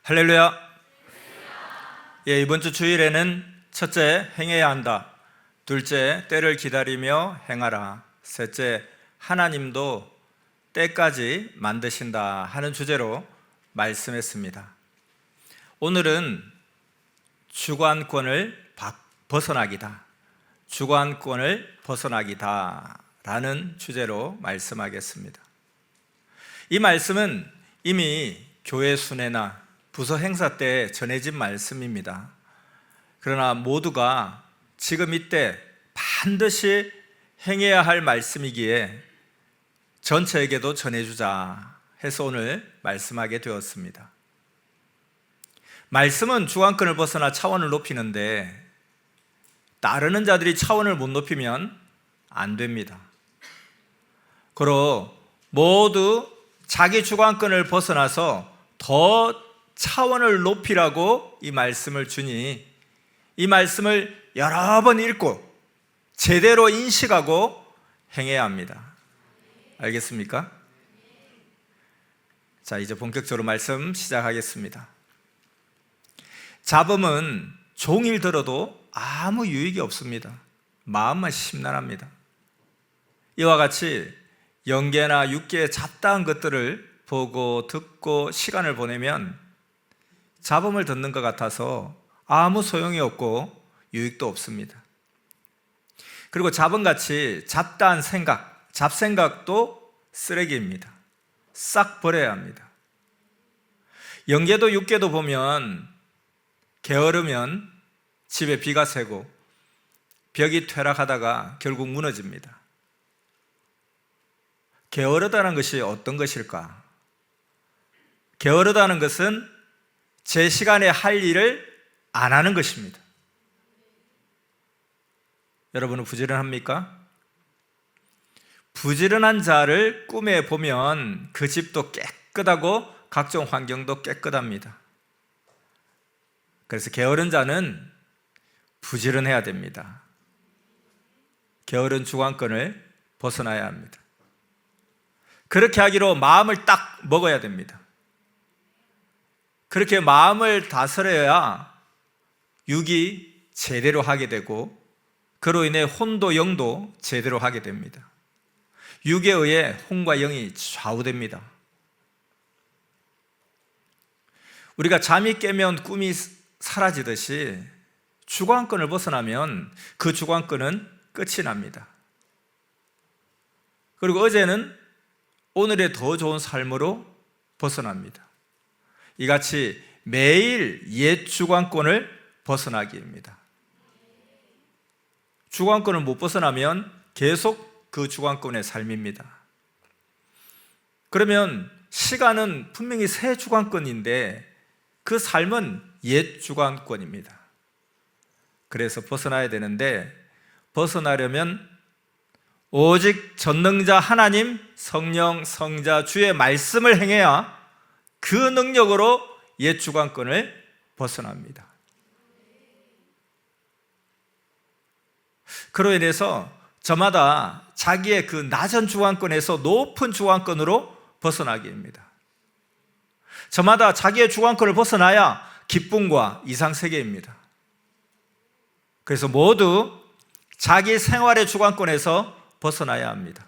할렐루야. 이번 주 주일에는 첫째, 행해야 한다. 둘째, 때를 기다리며 행하라. 셋째, 하나님도 때까지 만드신다 하는 주제로 말씀했습니다. 오늘은 주관권을 벗어나기다. 주관권을 벗어나기다 라는 주제로 말씀하겠습니다. 이 말씀은 이미 교회 순회나 부서 행사 때 전해진 말씀입니다. 그러나 모두가 지금 이때 반드시 행해야 할 말씀이기에 전체에게도 전해주자 해서 오늘 말씀하게 되었습니다. 말씀은 주관권을 벗어나 차원을 높이는데 따르는 자들이 차원을 못 높이면 안 됩니다. 그러 모두 자기 주관권을 벗어나서 더 차원을 높이라고 이 말씀을 주니 이 말씀을 여러 번 읽고 제대로 인식하고 행해야 합니다. 알겠습니까? 자, 이제 본격적으로 말씀 시작하겠습니다. 잡음은 종일 들어도 아무 유익이 없습니다. 마음만 심란합니다. 이와 같이 영계나 육계의 잡다한 것들을 보고 듣고 시간을 보내면 잡음을 듣는 것 같아서 아무 소용이 없고 유익도 없습니다. 그리고 잡음같이 잡다한 생각, 잡생각도 쓰레기입니다. 싹 버려야 합니다. 영계도 육계도 보면 게으르면 집에 비가 새고 벽이 퇴락하다가 결국 무너집니다. 게으르다는 것이 어떤 것일까? 게으르다는 것은 제 시간에 할 일을 안 하는 것입니다. 여러분은 부지런합니까? 부지런한 자를 꿈에 보면 그 집도 깨끗하고 각종 환경도 깨끗합니다. 그래서 게으른 자는 부지런해야 됩니다. 게으른 주관권을 벗어나야 합니다. 그렇게 하기로 마음을 딱 먹어야 됩니다. 그렇게 마음을 다스려야 육이 제대로 하게 되고 그로 인해 혼도 영도 제대로 하게 됩니다. 육에 의해 혼과 영이 좌우됩니다. 우리가 잠이 깨면 꿈이 사라지듯이 주관권을 벗어나면 그 주관권은 끝이 납니다. 그리고 어제는 오늘의 더 좋은 삶으로 벗어납니다. 이같이 매일 옛 주관권을 벗어나기입니다. 주관권을 못 벗어나면 계속 그 주관권의 삶입니다. 그러면 시간은 분명히 새 주관권인데 그 삶은 옛 주관권입니다. 그래서 벗어나야 되는데 벗어나려면 오직 전능자 하나님, 성령, 성자, 주의 말씀을 행해야 그 능력으로 옛 주관권을 벗어납니다. 그로 인해서 저마다 자기의 그 낮은 주관권에서 높은 주관권으로 벗어나기입니다. 저마다 자기의 주관권을 벗어나야 기쁨과 이상세계입니다. 그래서 모두 자기 생활의 주관권에서 벗어나야 합니다.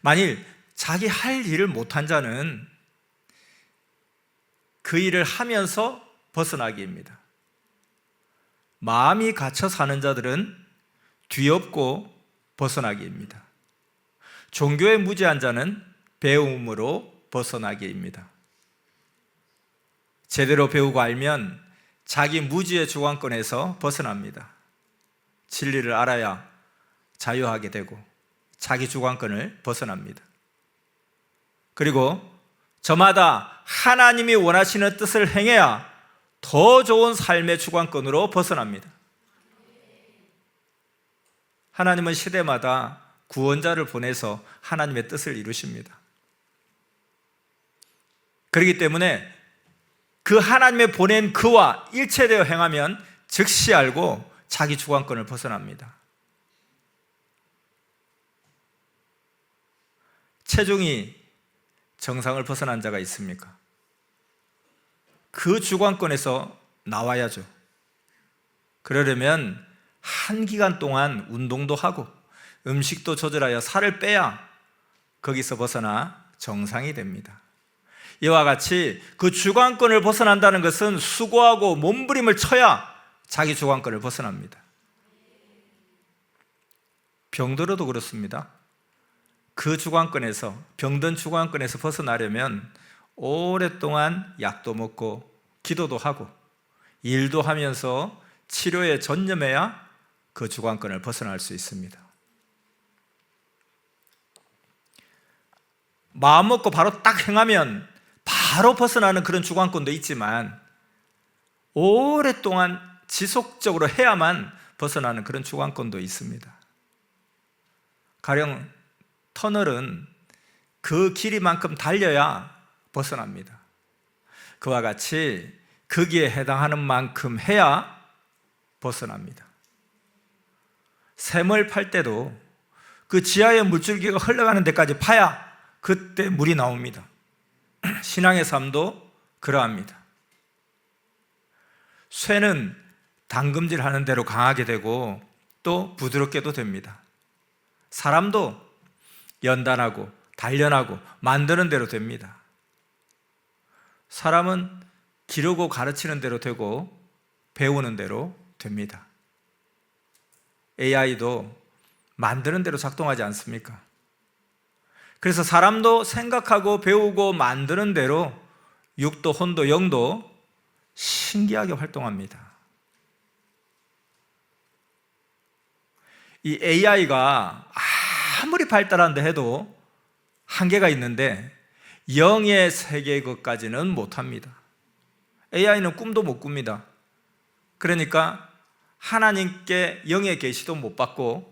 만일 자기 할 일을 못한 자는 그 일을 하면서 벗어나기입니다. 마음이 갇혀 사는 자들은 뒤엎고 벗어나기입니다. 종교에 무지한 자는 배움으로 벗어나기입니다. 제대로 배우고 알면 자기 무지의 주관권에서 벗어납니다. 진리를 알아야 자유하게 되고 자기 주관권을 벗어납니다. 그리고 저마다 하나님이 원하시는 뜻을 행해야 더 좋은 삶의 주관권으로 벗어납니다. 하나님은 시대마다 구원자를 보내서 하나님의 뜻을 이루십니다. 그렇기 때문에 그 하나님의 보낸 그와 일체되어 행하면 즉시 알고 자기 주관권을 벗어납니다. 체중이 정상을 벗어난 자가 있습니까? 그 주관권에서 나와야죠. 그러려면 한 기간 동안 운동도 하고 음식도 조절하여 살을 빼야 거기서 벗어나 정상이 됩니다. 이와 같이 그 주관권을 벗어난다는 것은 수고하고 몸부림을 쳐야 자기 주관권을 벗어납니다. 병들어도 그렇습니다. 그 주관권에서, 병든 주관권에서 벗어나려면 오랫동안 약도 먹고 기도도 하고 일도 하면서 치료에 전념해야 그 주관권을 벗어날 수 있습니다. 마음 먹고 바로 딱 행하면 바로 벗어나는 그런 주관권도 있지만 오랫동안 지속적으로 해야만 벗어나는 그런 주관권도 있습니다. 가령 터널은 그 길이만큼 달려야 벗어납니다. 그와 같이 거기에 해당하는 만큼 해야 벗어납니다. 샘을 팔 때도 그 지하의 물줄기가 흘러가는 데까지 파야 그때 물이 나옵니다. 신앙의 삶도 그러합니다. 쇠는 담금질 하는 대로 강하게 되고 또 부드럽게도 됩니다. 사람도 연단하고 단련하고 만드는 대로 됩니다. 사람은 기르고 가르치는 대로 되고 배우는 대로 됩니다. AI도 만드는 대로 작동하지 않습니까? 그래서 사람도 생각하고 배우고 만드는 대로 육도, 혼도, 영도 신기하게 활동합니다. 이 AI가 아무리 발달한다 해도 한계가 있는데 영의 세계의 것까지는 못합니다. AI는 꿈도 못 꿉니다. 그러니까 하나님께 영의 계시도 못 받고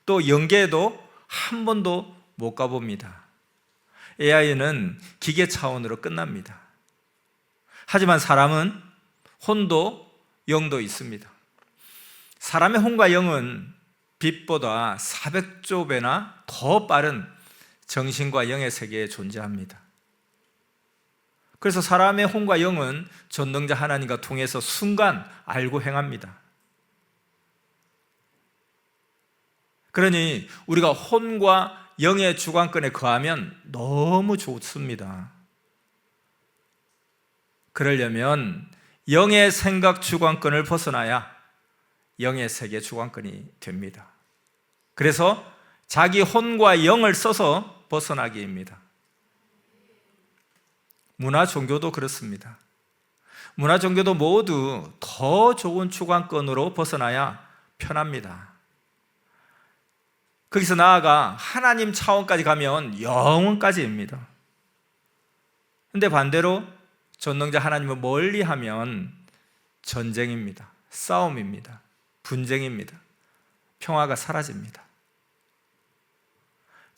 또 영계에도 한 번도 못 가봅니다. AI는 기계 차원으로 끝납니다. 하지만 사람은 혼도 영도 있습니다. 사람의 혼과 영은 빛보다 400조 배나 더 빠른 정신과 영의 세계에 존재합니다. 그래서 사람의 혼과 영은 전능자 하나님과 통해서 순간 알고 행합니다. 그러니 우리가 혼과 영의 주관권에 거하면 너무 좋습니다. 그러려면 영의 생각 주관권을 벗어나야 영의 세계 주관권이 됩니다. 그래서 자기 혼과 영을 써서 벗어나기입니다. 문화 종교도 그렇습니다. 문화 종교도 모두 더 좋은 주관권으로 벗어나야 편합니다. 거기서 나아가 하나님 차원까지 가면 영원까지입니다. 그런데 반대로 전능자 하나님을 멀리하면 전쟁입니다. 싸움입니다. 분쟁입니다. 평화가 사라집니다.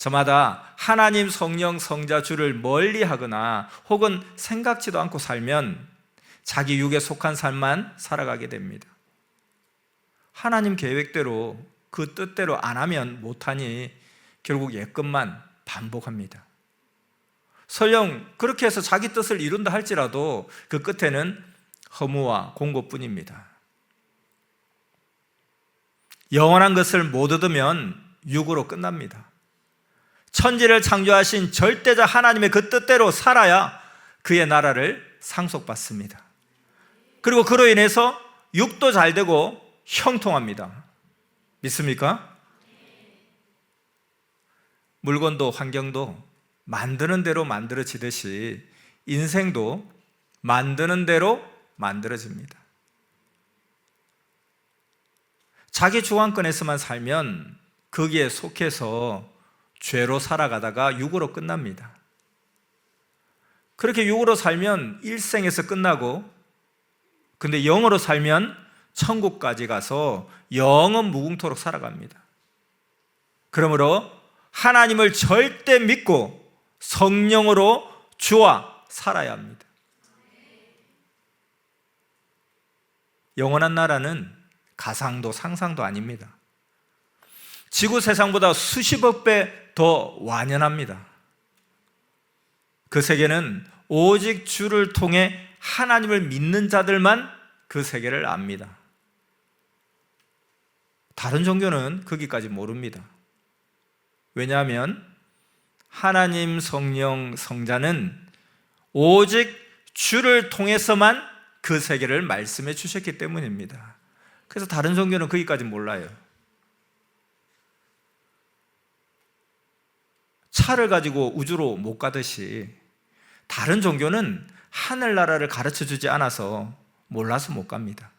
저마다 하나님, 성령, 성자, 주를 멀리하거나 혹은 생각지도 않고 살면 자기 육에 속한 삶만 살아가게 됩니다. 하나님 계획대로 그 뜻대로 안 하면 못하니 결국 옛것만 반복합니다. 설령 그렇게 해서 자기 뜻을 이룬다 할지라도 그 끝에는 허무와 공고뿐입니다. 영원한 것을 못 얻으면 육으로 끝납니다. 천지를 창조하신 절대자 하나님의 그 뜻대로 살아야 그의 나라를 상속받습니다. 그리고 그로 인해서 육도 잘 되고 형통합니다. 믿습니까? 물건도 환경도 만드는 대로 만들어지듯이 인생도 만드는 대로 만들어집니다. 자기 주관권에서만 살면 거기에 속해서 죄로 살아가다가 육으로 끝납니다. 그렇게 육으로 살면 일생에서 끝나고, 근데 영으로 살면 천국까지 가서 영원 무궁토록 살아갑니다. 그러므로 하나님을 절대 믿고 성령으로 주와 살아야 합니다. 영원한 나라는 가상도 상상도 아닙니다. 지구 세상보다 수십억 배 더 완연합니다. 그 세계는 오직 주를 통해 하나님을 믿는 자들만 그 세계를 압니다. 다른 종교는 거기까지 모릅니다. 왜냐하면 하나님, 성령, 성자는 오직 주를 통해서만 그 세계를 말씀해 주셨기 때문입니다. 그래서 다른 종교는 거기까지 몰라요. 차를 가지고 우주로 못 가듯이 다른 종교는 하늘나라를 가르쳐 주지 않아서 몰라서 못 갑니다.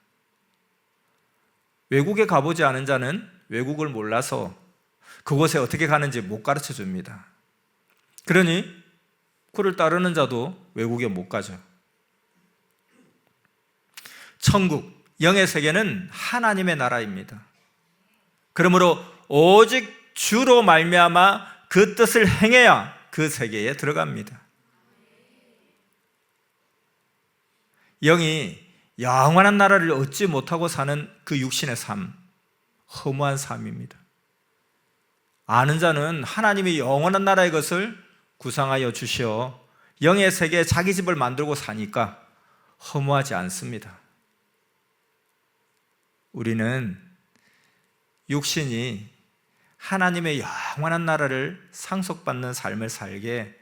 외국에 가보지 않은 자는 외국을 몰라서 그곳에 어떻게 가는지 못 가르쳐 줍니다. 그러니 그를 따르는 자도 외국에 못 가죠. 천국, 영의 세계는 하나님의 나라입니다. 그러므로 오직 주로 말미암아 그 뜻을 행해야 그 세계에 들어갑니다. 영이 영원한 나라를 얻지 못하고 사는 그 육신의 삶, 허무한 삶입니다. 아는 자는 하나님이 영원한 나라의 것을 구상하여 주시어 영의 세계에 자기 집을 만들고 사니까 허무하지 않습니다. 우리는 육신이 하나님의 영원한 나라를 상속받는 삶을 살게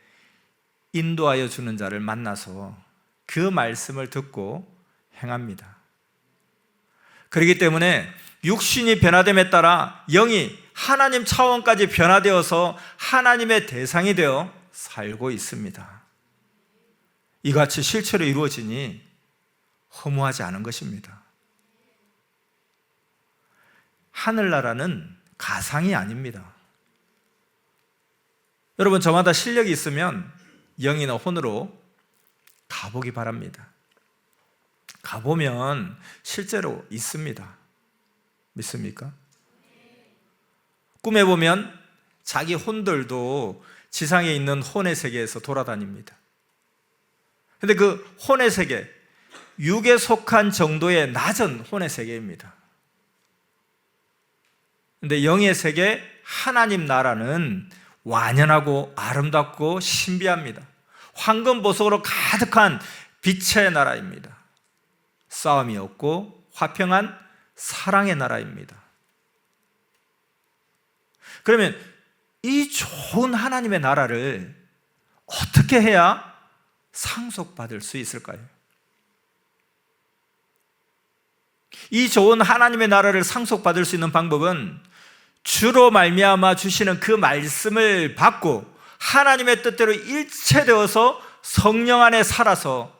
인도하여 주는 자를 만나서 그 말씀을 듣고 행합니다. 그렇기 때문에 육신이 변화됨에 따라 영이 하나님 차원까지 변화되어서 하나님의 대상이 되어 살고 있습니다. 이같이 실체로 이루어지니 허무하지 않은 것입니다. 하늘나라는 가상이 아닙니다. 여러분, 저마다 실력이 있으면 영이나 혼으로 가보기 바랍니다. 가보면 실제로 있습니다. 믿습니까? 꿈에 보면 자기 혼들도 지상에 있는 혼의 세계에서 돌아다닙니다. 근데 그 혼의 세계, 육에 속한 정도의 낮은 혼의 세계입니다. 근데 영의 세계, 하나님 나라는 완연하고 아름답고 신비합니다. 황금 보석으로 가득한 빛의 나라입니다. 싸움이 없고 화평한 사랑의 나라입니다. 그러면 이 좋은 하나님의 나라를 어떻게 해야 상속받을 수 있을까요? 이 좋은 하나님의 나라를 상속받을 수 있는 방법은 주로 말미암아 주시는 그 말씀을 받고 하나님의 뜻대로 일체되어서 성령 안에 살아서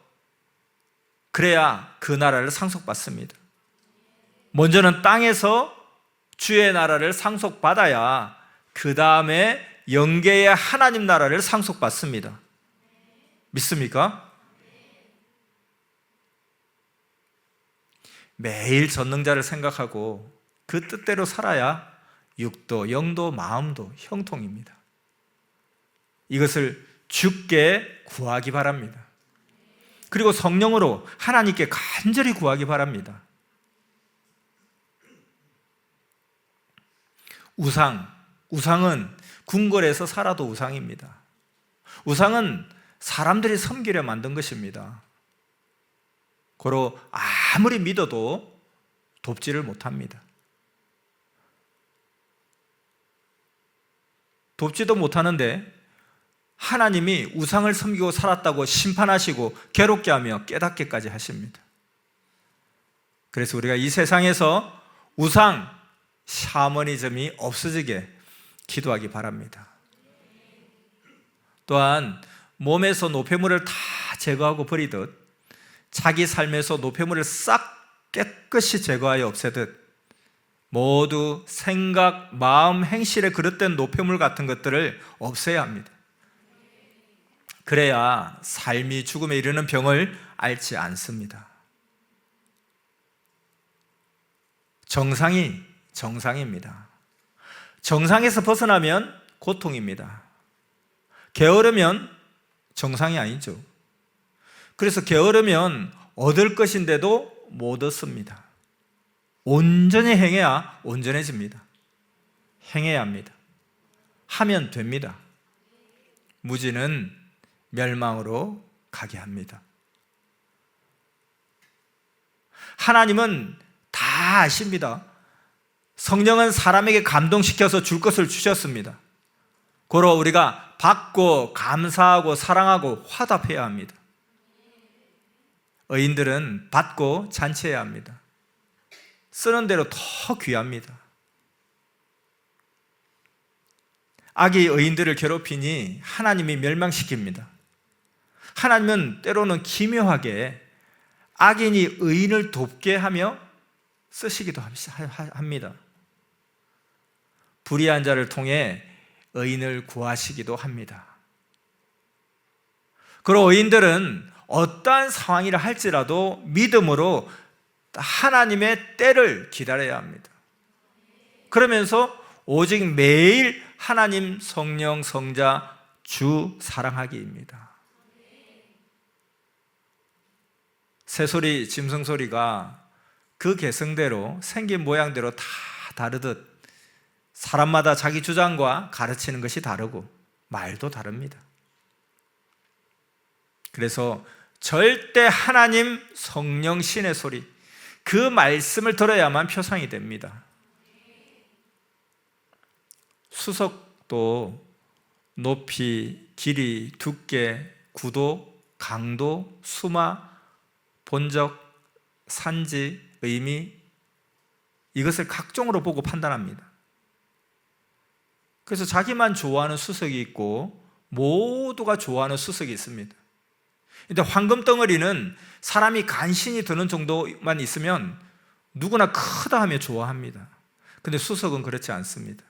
그래야 그 나라를 상속받습니다. 먼저는 땅에서 주의 나라를 상속받아야 그 다음에 영계의 하나님 나라를 상속받습니다. 믿습니까? 매일 전능자를 생각하고 그 뜻대로 살아야 육도, 영도, 마음도 형통입니다. 이것을 주께 구하기 바랍니다. 그리고 성령으로 하나님께 간절히 구하기 바랍니다. 우상은 궁궐에서 살아도 우상입니다. 우상은 사람들이 섬기려 만든 것입니다. 고로 아무리 믿어도 돕지를 못합니다. 돕지도 못하는데 하나님이 우상을 섬기고 살았다고 심판하시고 괴롭게 하며 깨닫게까지 하십니다. 그래서 우리가 이 세상에서 우상, 샤머니즘이 없어지게 기도하기 바랍니다. 또한 몸에서 노폐물을 다 제거하고 버리듯 자기 삶에서 노폐물을 싹 깨끗이 제거하여 없애듯 모두 생각, 마음, 행실에 그릇된 노폐물 같은 것들을 없애야 합니다. 그래야 삶이 죽음에 이르는 병을 앓지 않습니다. 정상이 정상입니다. 정상에서 벗어나면 고통입니다. 게으르면 정상이 아니죠. 그래서 게으르면 얻을 것인데도 못 얻습니다. 온전히 행해야 온전해집니다. 행해야 합니다. 하면 됩니다. 무지는 멸망으로 가게 합니다. 하나님은 다 아십니다. 성령은 사람에게 감동시켜서 줄 것을 주셨습니다. 고로 우리가 받고 감사하고 사랑하고 화답해야 합니다. 의인들은 받고 잔치해야 합니다. 쓰는 대로 더 귀합니다. 악이 의인들을 괴롭히니 하나님이 멸망시킵니다. 하나님은 때로는 기묘하게 악인이 의인을 돕게 하며 쓰시기도 합니다. 불의한 자를 통해 의인을 구하시기도 합니다. 그리고 의인들은 어떠한 상황이라 할지라도 믿음으로 하나님의 때를 기다려야 합니다. 그러면서 오직 매일 하나님, 성령, 성자, 주 사랑하기입니다. 새소리, 짐승소리가 그 개성대로 생긴 모양대로 다 다르듯 사람마다 자기 주장과 가르치는 것이 다르고 말도 다릅니다. 그래서 절대 하나님, 성령, 신의 소리, 그 말씀을 들어야만 표상이 됩니다. 수석도 높이, 길이, 두께, 구도, 강도, 수마, 본적, 산지, 의미, 이것을 각종으로 보고 판단합니다. 그래서 자기만 좋아하는 수석이 있고 모두가 좋아하는 수석이 있습니다. 근데 황금 덩어리는 사람이 간신히 드는 정도만 있으면 누구나 크다 하며 좋아합니다. 근데 수석은 그렇지 않습니다.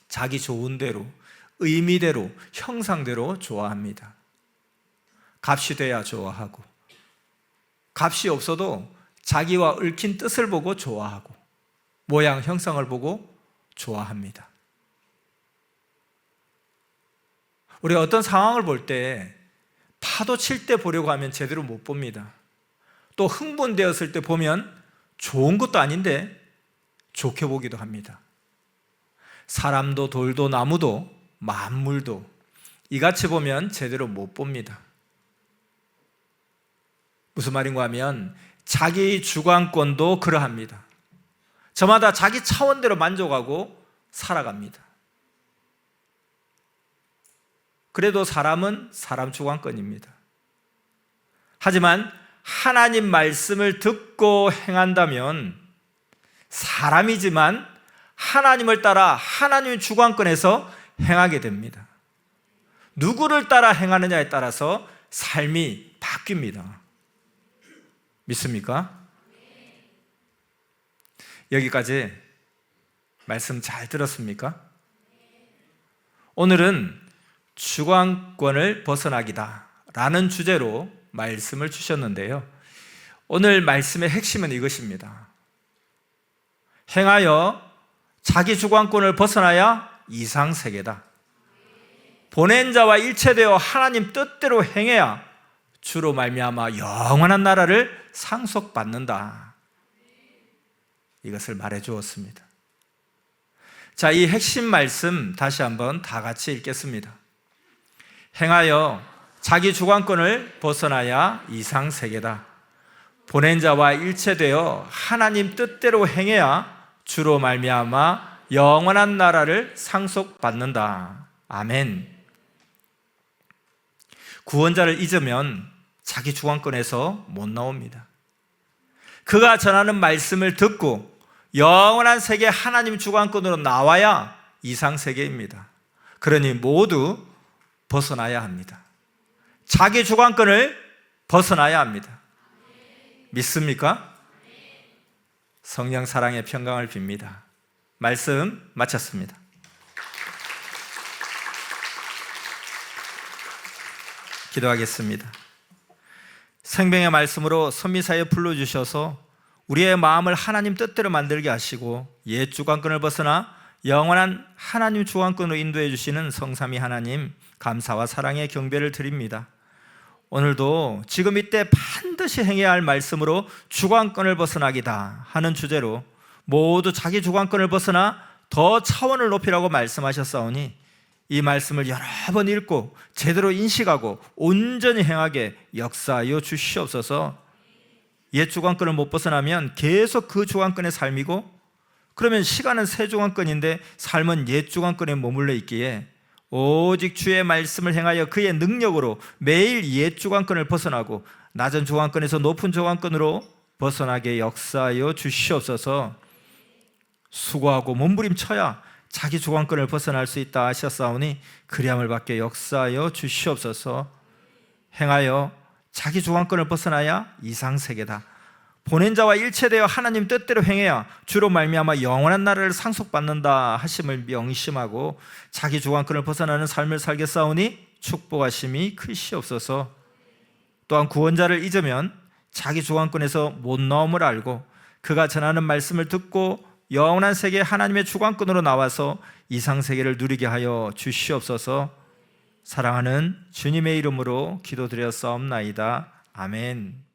자기 좋은 대로, 의미대로, 형상대로 좋아합니다. 값이 돼야 좋아하고, 값이 없어도 자기와 얽힌 뜻을 보고 좋아하고, 모양, 형상을 보고 좋아합니다. 우리가 어떤 상황을 볼 때 파도 칠 때 보려고 하면 제대로 못 봅니다. 또 흥분되었을 때 보면 좋은 것도 아닌데 좋게 보기도 합니다. 사람도 돌도 나무도 만물도 이같이 보면 제대로 못 봅니다. 무슨 말인가 하면 자기 주관권도 그러합니다. 저마다 자기 차원대로 만족하고 살아갑니다. 그래도 사람은 사람 주관권입니다. 하지만 하나님 말씀을 듣고 행한다면 사람이지만 하나님을 따라 하나님의 주관권에서 행하게 됩니다. 누구를 따라 행하느냐에 따라서 삶이 바뀝니다. 믿습니까? 여기까지 말씀 잘 들었습니까? 오늘은 주관권을 벗어나기다 라는 주제로 말씀을 주셨는데요, 오늘 말씀의 핵심은 이것입니다. 행하여 자기 주관권을 벗어나야 이상세계다. 보낸 자와 일체되어 하나님 뜻대로 행해야 주로 말미암아 영원한 나라를 상속받는다. 이것을 말해 주었습니다. 자, 이 핵심 말씀 다시 한번 다 같이 읽겠습니다. 행하여 자기 주관권을 벗어나야 이상세계다. 보낸 자와 일체되어 하나님 뜻대로 행해야 주로 말미암아 영원한 나라를 상속받는다. 아멘. 구원자를 잊으면 자기 주관권에서 못 나옵니다. 그가 전하는 말씀을 듣고 영원한 세계 하나님 주관권으로 나와야 이상세계입니다. 그러니 모두 벗어나야 합니다. 자기 주관권을 벗어나야 합니다. 믿습니까? 성령 사랑의 평강을 빕니다. 말씀 마쳤습니다. 기도하겠습니다. 생명의 말씀으로 선미사에 불러주셔서 우리의 마음을 하나님 뜻대로 만들게 하시고 옛 주관권을 벗어나 영원한 하나님 주관권으로 인도해 주시는 성삼위 하나님, 감사와 사랑의 경배를 드립니다. 오늘도 지금 이때 반드시 행해야 할 말씀으로 주관권을 벗어나기다 하는 주제로 모두 자기 주관권을 벗어나 더 차원을 높이라고 말씀하셨사오니 이 말씀을 여러 번 읽고 제대로 인식하고 온전히 행하게 역사하여 주시옵소서. 옛 주관권을 못 벗어나면 계속 그 주관권의 삶이고, 그러면 시간은 새 주관권인데 삶은 옛 주관권에 머물러 있기에 오직 주의 말씀을 행하여 그의 능력으로 매일 옛 주관권을 벗어나고 낮은 주관권에서 높은 주관권으로 벗어나게 역사하여 주시옵소서. 수고하고 몸부림쳐야 자기 주관권을 벗어날 수 있다 하셨사오니 그리함을 받게 역사하여 주시옵소서. 행하여 자기 주관권을 벗어나야 이상세계다. 보낸 자와 일체되어 하나님 뜻대로 행해야 주로 말미암아 영원한 나라를 상속받는다 하심을 명심하고 자기 주관권을 벗어나는 삶을 살겠사오니 축복하심이 크시옵소서. 또한 구원자를 잊으면 자기 주관권에서 못 나옴을 알고 그가 전하는 말씀을 듣고 영원한 세계 하나님의 주관권으로 나와서 이상세계를 누리게 하여 주시옵소서. 사랑하는 주님의 이름으로 기도드렸사옵나이다. 아멘.